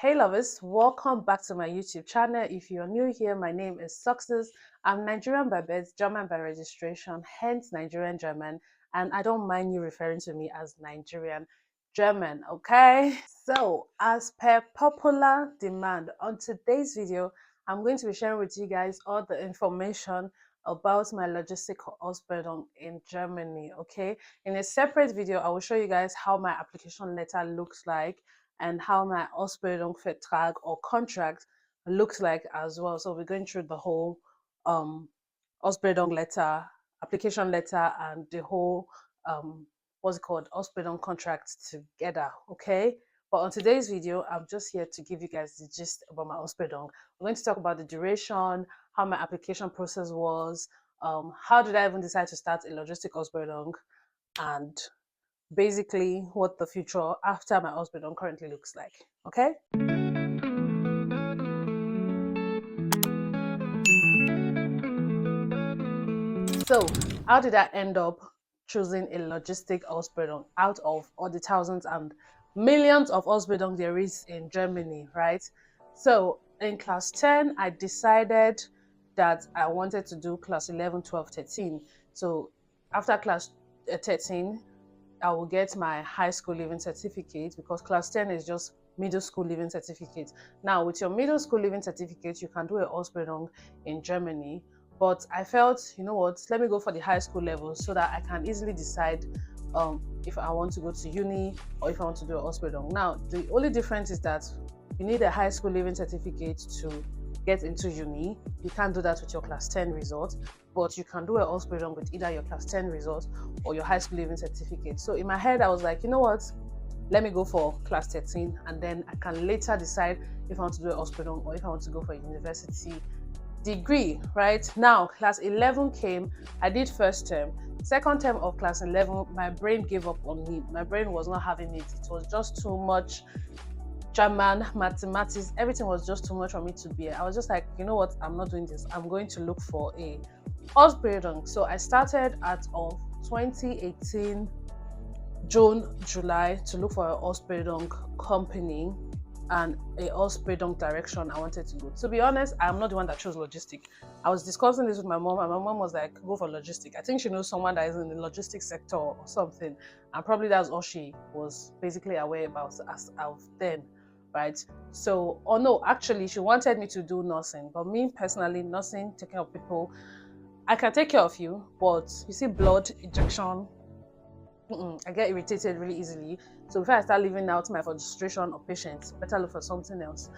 Hey lovers, welcome back to my YouTube channel. If you're new here, my name is Success. I'm Nigerian by birth, German by registration, hence Nigerian German, and I don't mind you referring to me as Nigerian German, okay? So, as per popular demand, on today's video, I'm going to be sharing with you guys all the information about my logistic Ausbildung in Germany, okay? In a separate video, I will show you guys how my application letter looks like and how my Ausbildungsvertrag or contract looks like as well. So we're going through the whole um, Ausbildung letter, application letter, and the whole what's it called, Ausbildung contract together. Okay. But on today's video, I'm just here to give you guys the gist about my Ausbildung. We're going to talk about the duration, how my application process was, how did I even decide to start a logistic Ausbildung, and basically what the future after my Ausbildung currently looks like. Okay. So how did I end up choosing a logistic Ausbildung out of all the thousands and millions of Ausbildung there is in Germany, right? So in class 10, I decided that I wanted to do class 11, 12, 13. So after class 13, I will get my high school leaving certificate because class 10 is just middle school leaving certificate. Now, with your middle school leaving certificate, you can do a Ausbildung in Germany. But I felt, you know what, let me go for the high school level so that I can easily decide if I want to go to uni or if I want to do an Ausbildung. Now, the only difference is that you need a high school leaving certificate to get into uni. You can't do that with your class 10 result, but you can do an Ausbildung with either your class 10 result or your high school leaving certificate. So in my head, I was like, you know what? Let me go for class 13 and then I can later decide if I want to do an Ausbildung or if I want to go for a university degree. Right now, class 11 came. I did first term. Second term of class 11, my brain gave up on me. My brain was not having it. It was just too much. German, mathematics, everything was just too much for me to bear. I was just like, you know what, I'm not doing this. I'm going to look for a Ausbildung. So I started at of 2018 June, July to look for an Ausbildung company and a Ausbildung direction I wanted to go. To be honest, I'm not the one that chose logistic. I was discussing this with my mom, and my mom was like, go for logistic. I think she knows someone that is in the logistics sector or something, and probably that's all she was basically aware about as of then, right? So, or no, actually, she wanted me to do nursing, but me personally, nursing, taking care of people, I can take care of you, but you see, blood injection, I get irritated really easily. So before I start leaving out my frustration of patients, better look for something else.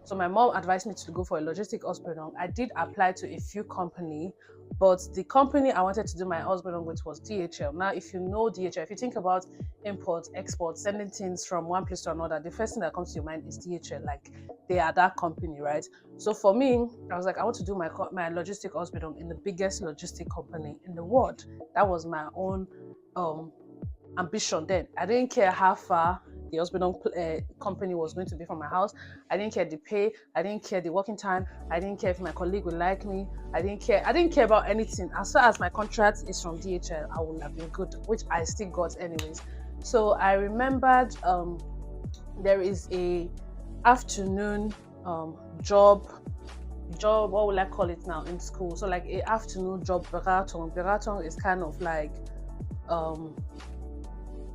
So my mom advised me to go for a logistic Ausbildung. I did apply to a few companies, but the company I wanted to do my Ausbildung with was DHL. Now, if you know DHL, if you think about import, export, sending things from one place to another, the first thing that comes to your mind is DHL. Like they are that company, right? So for me, I was like, I want to do my logistic Ausbildung in the biggest logistic company in the world. That was my own ambition then. I didn't care how far the Ausbildung company was going to be from my house. I didn't care the pay. I didn't care the working time. I didn't care if my colleague would like me. I didn't care about anything. As far as my contract is from DHL, I would have been good, which I still got anyways. So I remembered there is a afternoon job, what will I call it now in school? So like a afternoon job, Beratung. Beratung is kind of like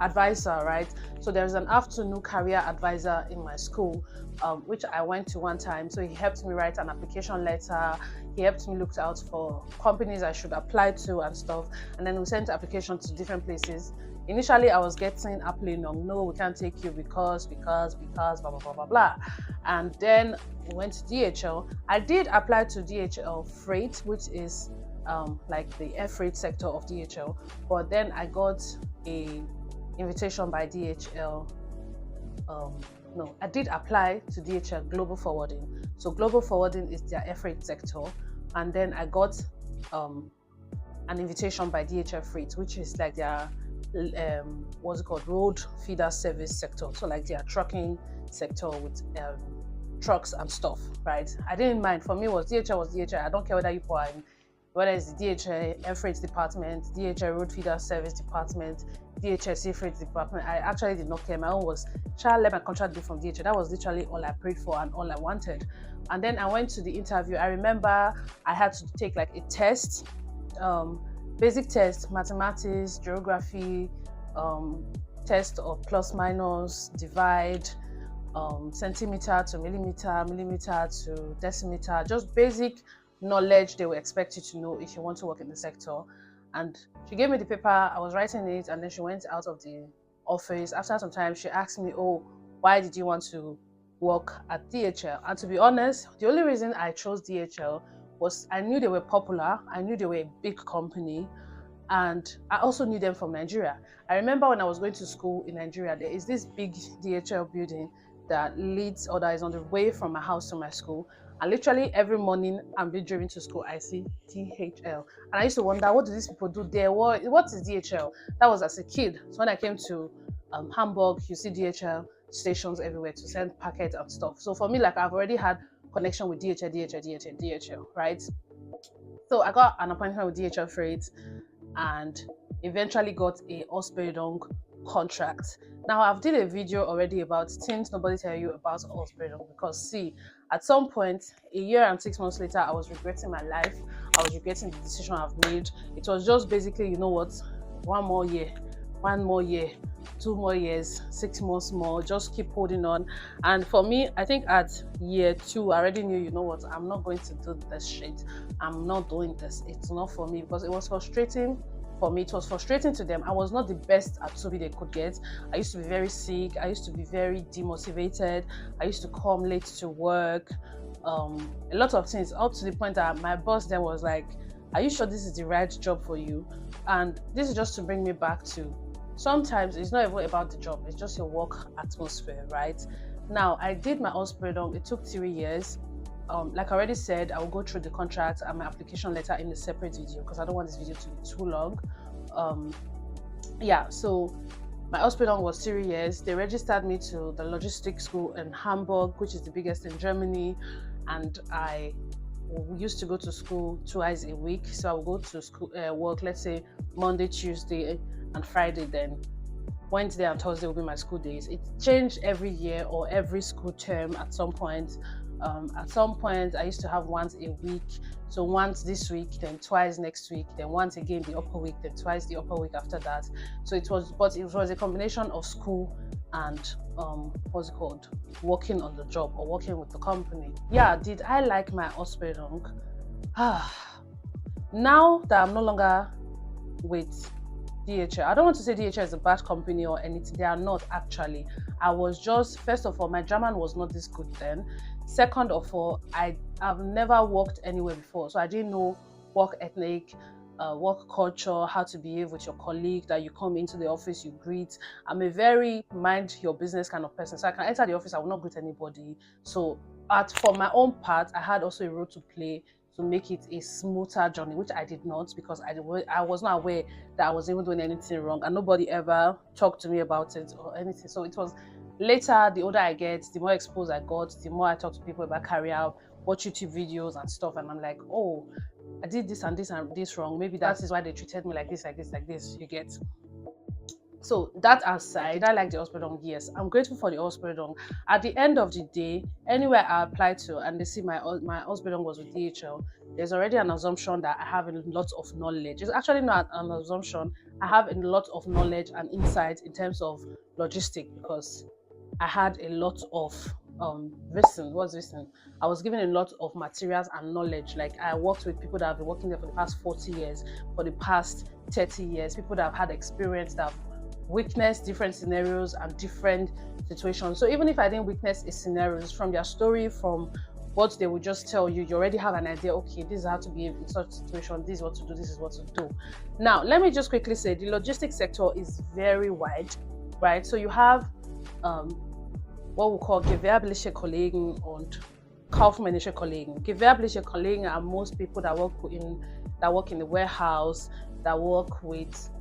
advisor, right? So there's an afternoon career advisor in my school, which I went to one time. So he helped me write an application letter. He helped me look out for companies I should apply to and stuff. And then we sent applications to different places. Initially, I was getting Appleynong, no, we can't take you because, blah, blah, blah, blah, blah. And then we went to DHL. I did apply to DHL Freight, which is like the air freight sector of DHL. But then I got a invitation by DHL. No, I did apply to DHL Global Forwarding. So Global Forwarding is their air freight sector. And then I got an invitation by DHL Freight, which is like their what's it called, road feeder service sector. So like their trucking sector with trucks and stuff, right? I didn't mind. For me, was DHL. I don't care whether you are in, whether it's the DHL air freight department, DHL road feeder service department, DHL freight department. I actually did not care. My own was, shall I let my contract be from DHL? That was literally all I prayed for and all I wanted. And then I went to the interview. I remember I had to take like a test, basic test, mathematics, geography, test of plus minus, divide, centimeter to millimeter, millimeter to decimeter, just basic knowledge they will expect you to know if you want to work in the sector. And she gave me the paper, I was writing it, and then she went out of the office. After some time, she asked me, oh, why did you want to work at DHL? And to be honest, the only reason I chose DHL was I knew they were popular, I knew they were a big company, and I also knew them from Nigeria. I remember when I was going to school in Nigeria, there is this big DHL building that leads or that is on the way from my house to my school. And literally every morning I'm being driven to school, I see DHL. And I used to wonder, what do these people do there? What is DHL? That was as a kid. So when I came to Hamburg, you see DHL stations everywhere to send packets and stuff. So for me, like, I've already had connection with DHL, right? So I got an appointment with DHL Freight and eventually got a Ausbildung contract. Now, I've did a video already about things nobody tell you about Ausbildung, because see, at some point, a year and 6 months later, I was regretting my life. I was regretting the decision I've made. It was just basically, you know what, one more year, 2 more years, 6 months more, just keep holding on. And for me, I think at year 2, I already knew, you know what, I'm not going to do this shit. I'm not doing this. It's not for me, because it was frustrating. For me, it was frustrating to them. I was not the best at Toby they could get. I used to be very sick. I used to be very demotivated. I used to come late to work. A lot of things, up to the point that my boss then was like, are you sure this is the right job for you? And this is just to bring me back to, sometimes it's not even about the job, it's just your work atmosphere, right? Now, I did my Ausbildung. It took 3 years. Like I already said, I will go through the contract and my application letter in a separate video, because I don't want this video to be too long. So my Ausbildung was 3 years. They registered me to the Logistik school in Hamburg, which is the biggest in Germany, and I used to go to school twice a week. So I would go to school, work, let's say Monday, Tuesday, and Friday. Then Wednesday and Thursday will be my school days. It changed every year or every school term at some point. At some point, I used to have once a week. So once this week, then twice next week, then once again the upper week, then twice the upper week after that. So it was a combination of school and working on the job or working with the company. Yeah, did I like my Ausbildung? Now that I'm no longer with DHL, I don't want to say DHL is a bad company or anything. They are not, actually. I was just, first of all, my German was not this good then. Second of all, I've never worked anywhere before, so I didn't know work ethic, work culture, how to behave with your colleague, that you come into the office, you greet. I'm a very mind your business kind of person, so I can enter the office, I will not greet anybody. So for my own part, I had also a role to play to make it a smoother journey, which I did not, because I was not aware that I was even doing anything wrong, and nobody ever talked to me about it or anything. So it was later, the older I get, the more exposed I got, the more I talk to people about career, watch YouTube videos and stuff, and I'm like, oh, I did this and this and this wrong. Maybe that is why they treated me like this, you get. So that aside, I like the Ausbildung. Yes, I'm grateful for the Ausbildung. At the end of the day, anywhere I apply to and they see my Ausbildung was with DHL, there's already an assumption that I have a lot of knowledge. It's actually not an assumption. I have a lot of knowledge and insight in terms of logistics, because I had a lot of listen. I was given a lot of materials and knowledge. Like, I worked with people that have been working there for the past 40 years, for the past 30 years, people that have had experience, that have witnessed different scenarios and different situations. So even if I didn't witness a scenario, from their story, from what they would just tell you, you already have an idea, okay, this is how to behave in such situation, this is what to do, this is what to do. Now, let me just quickly say, the logistics sector is very wide, right? So you have what we call gewerbliche Kollegen und kaufmännische Kollegen. Gewerbliche Kollegen are most people that work in the warehouse, that work with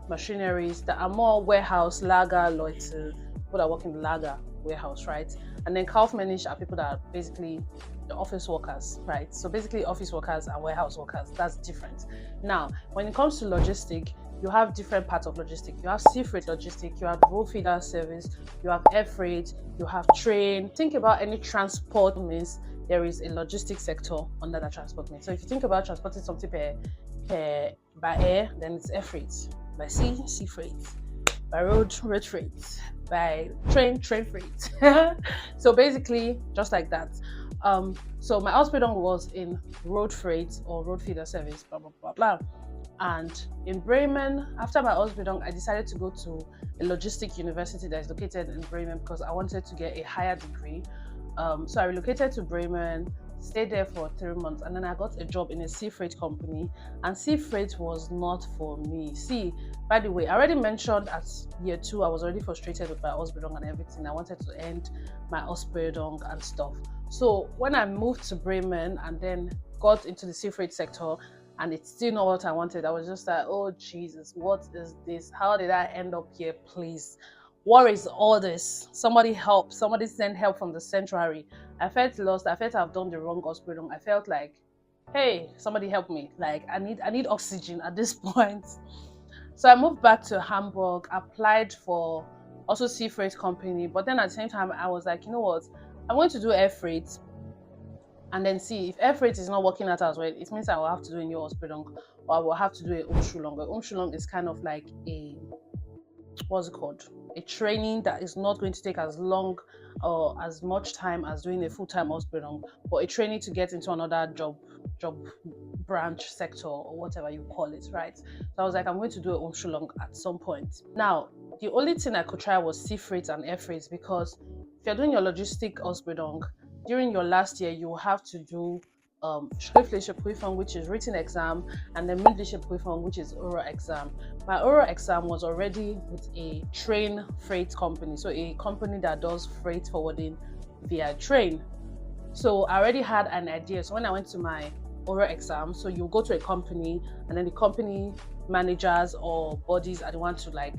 machineries, that are more warehouse, lager, Leute, people that work in the lager warehouse, right? And then kaufmännisch are people that are basically the office workers, right? So basically office workers and warehouse workers, that's different. Now, when it comes to logistics, you have different parts of logistics. You have sea freight logistics, you have road feeder service, you have air freight, you have train. Think about any transport means there is a logistics sector under that transport means. So if you think about transporting something by air, then it's air freight. By sea freight. By road freight. By train freight. So basically, just like that. So my Ausbildung was in road freight or road feeder service, blah blah blah blah. And in Bremen, after my Ausbildung, I decided to go to a logistic university that is located in Bremen because I wanted to get a higher degree. So I relocated to Bremen, stayed there for 3 months, and then I got a job in a sea freight company. And sea freight was not for me. See, by the way, I already mentioned at year 2, I was already frustrated with my Ausbildung and everything. I wanted to end my Ausbildung and stuff. So when I moved to Bremen and then got into the sea freight sector, and it's still not what I wanted, I was just like, oh Jesus, what is this? How did I end up here, please? What is all this? Somebody help. Somebody send help from the sanctuary. I felt lost. I felt I've done the wrong Ausbildung. I felt like, hey, somebody help me. Like I need oxygen at this point. So I moved back to Hamburg, applied for also sea freight company. But then at the same time, I was like, you know what? I'm going to do air freight. And then see if air freight is not working out as well, it means I will have to do a new Ausbildung, or I will have to do a Umschulung. A Umschulung is kind of like a, what's it called? A training that is not going to take as long or as much time as doing a full-time Ausbildung, but a training to get into another job branch sector or whatever you call it, right? So I was like, I'm going to do a Umschulung at some point. Now, the only thing I could try was sea freight and air freight, because if you're doing your logistic Ausbildung, during your last year, you will have to do schriftliche Prüfung, which is written exam, and then mündliche Prüfung, which is oral exam. My oral exam was already with a train freight company, so a company that does freight forwarding via train. So I already had an idea. So when I went to my oral exam, so you go to a company, and then the company managers or bodies are the ones to like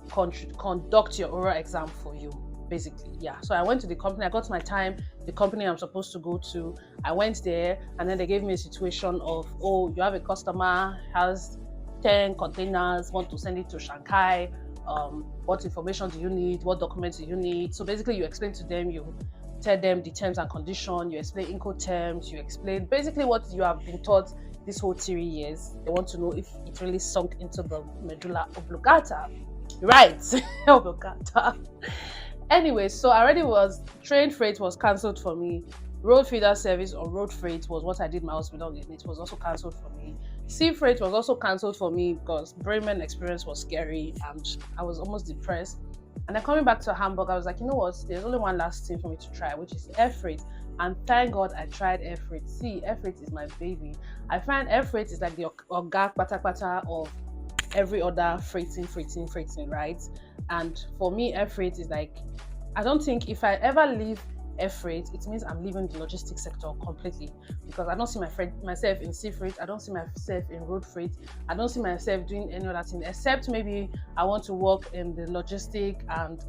conduct your oral exam for you. Basically, yeah. So I went to the company, I got my time, the company I'm supposed to go to. I went there, and then they gave me a situation of, oh, you have a customer, has 10 containers, want to send it to Shanghai. What information do you need? What documents do you need? So basically, you explain to them, you tell them the terms and conditions, you explain Incoterms, you explain basically what you have been taught this whole 3 years. They want to know if it really sunk into the medulla oblongata. Right, oblongata. Anyway, so I already was, train freight was cancelled for me. Road feeder service or road freight was what I did my hospital in. It was also cancelled for me. Sea freight was also cancelled for me because Bremen experience was scary and I was almost depressed. And then coming back to Hamburg, I was like, you know what? There's only one last thing for me to try, which is air freight. And thank God I tried air freight. See, air freight is my baby. I find air freight is like the orga pata of every other freighting, right? And for me, air freight is like, I don't think if I ever leave air freight, it means I'm leaving the logistics sector completely, because I don't see myself in sea freight, I don't see myself in road freight, I don't see myself doing any other thing, except maybe I want to work in the logistic and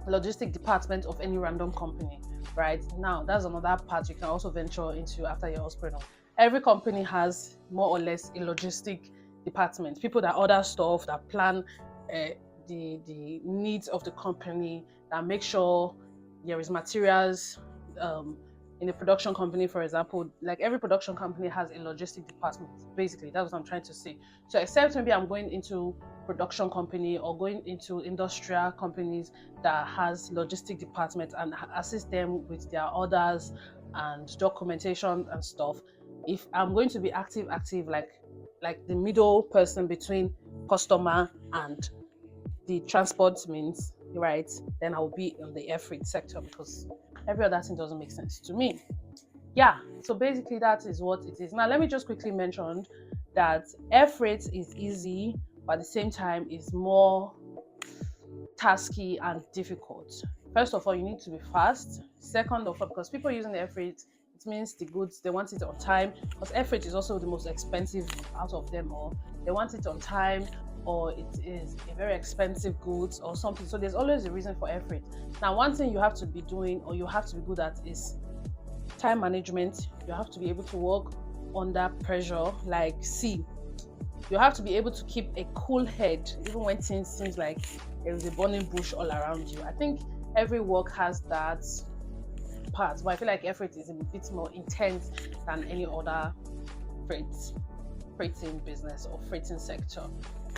logistic department of any random company, right? Now, that's another part you can also venture into after your Ausbildung. Every company has more or less a logistic department, people that order stuff, that plan the needs of the company, that make sure there is materials in a production company, for example. Like every production company has a logistic department. Basically, that's what I'm trying to say. So except maybe I'm going into production company or going into industrial companies that has logistic department and assist them with their orders and documentation and stuff. If I'm going to be active, like the middle person between customer and the transport means, right, then I'll be in the air freight sector, because every other thing doesn't make sense to me. Yeah, so basically that is what it is. Now let me just quickly mention that air freight is easy, but at the same time is more tasky and difficult. First of all, you need to be fast. Second of all, because people using air freight, it means the goods, they want it on time, because air freight is also the most expensive out of them all. They want it on time, or it is a very expensive goods or something. So there's always a reason for air freight. Now, one thing you have to be doing, or you have to be good at, is time management. You have to be able to work under pressure. Like, see, You have to be able to keep a cool head even when things seems like there is a burning bush all around you. I think every work has that part, but I feel like effort is a bit more intense than any other freight freighting business or freighting sector.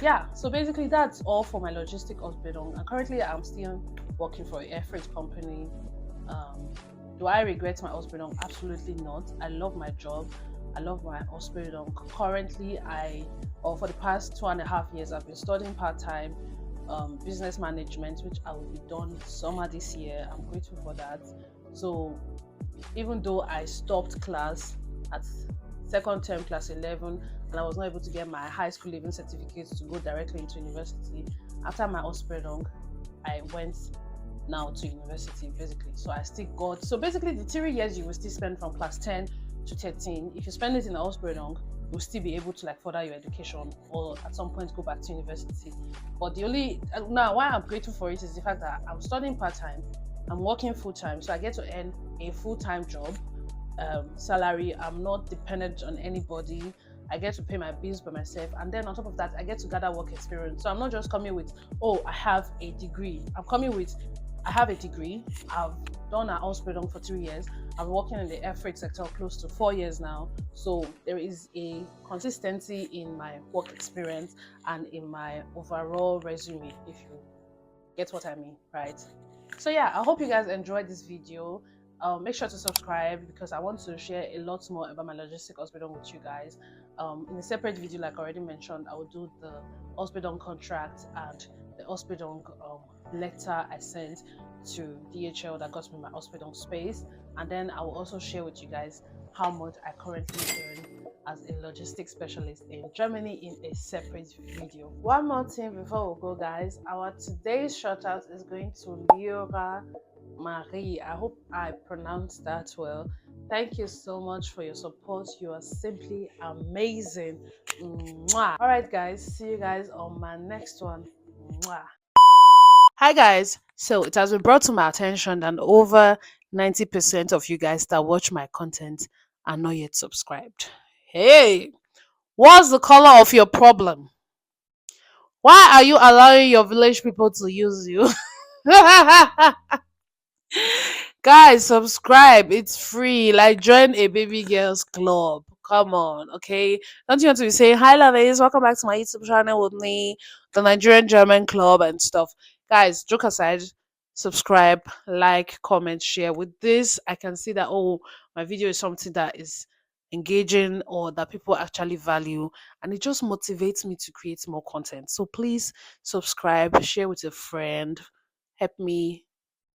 Yeah, so basically that's all for my logistic Ausbildung. And currently I'm still working for a air freight company. Um, do I regret my Ausbildung? Absolutely not. I love my job. I love my Ausbildung. Currently, or for the past 2.5 years, I've been studying part time business management, which I will be done summer this year. I'm grateful for that. So even though I stopped class at second term class 11 and I was not able to get my high school leaving certificate to go directly into university, after my Ausbildung, I went now to university basically. So I still got, so basically the 3 years you will still spend from class 10 to 13. If you spend it in Ausbildung, you'll still be able to like further your education or at some point go back to university. But the only, now why I'm grateful for it is the fact that I'm studying part-time, I'm working full-time, so I get to earn a full-time job salary. I'm not dependent on anybody. I get to pay my bills by myself, and then on top of that I get to gather work experience. So I'm not just coming with, oh, I have a degree. I'm coming with, I have a degree, I've done an Ausbildung for 3 years, I'm working in the air freight sector close to 4 years now. So there is a consistency in my work experience and in my overall resume, if you get what I mean, right? So yeah, I hope you guys enjoyed this video. Make sure to subscribe because I want to share a lot more about my logistic hospital with you guys. In a separate video, like I already mentioned, I will do the hospital contract and the hospital letter I sent to DHL that got me my hospital space, and then I will also share with you guys how much I currently earn as a logistics specialist in Germany in a separate video. One more thing before we go, guys. Our today's shout out is going to Leora Marie. I hope I pronounced that well. Thank you so much for your support. You are simply amazing. Mwah. All right, guys. See you guys on my next one. Mwah. Hi, guys. So it has been brought to my attention that over 90% of you guys that watch my content are not yet subscribed. Hey, what's the color of your problem? Why are you allowing your village people to use you? Guys, subscribe. It's free. Like, join a baby girls club. Come on, okay? Don't you want to be saying, hi, lovies, welcome back to my YouTube channel with me, the Nigerian German Club and stuff. Guys, joke aside, subscribe, like, comment, share. With this, I can see that, oh, my video is something that is engaging or that people actually value, and it just motivates me to create more content. So please subscribe, share with a friend, help me,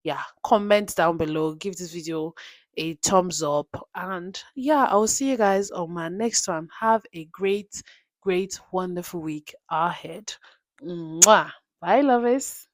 yeah, comment down below, give this video a thumbs up, and yeah, I'll see you guys on my next one. Have a great, great, wonderful week ahead. Mwah. Bye, lovers.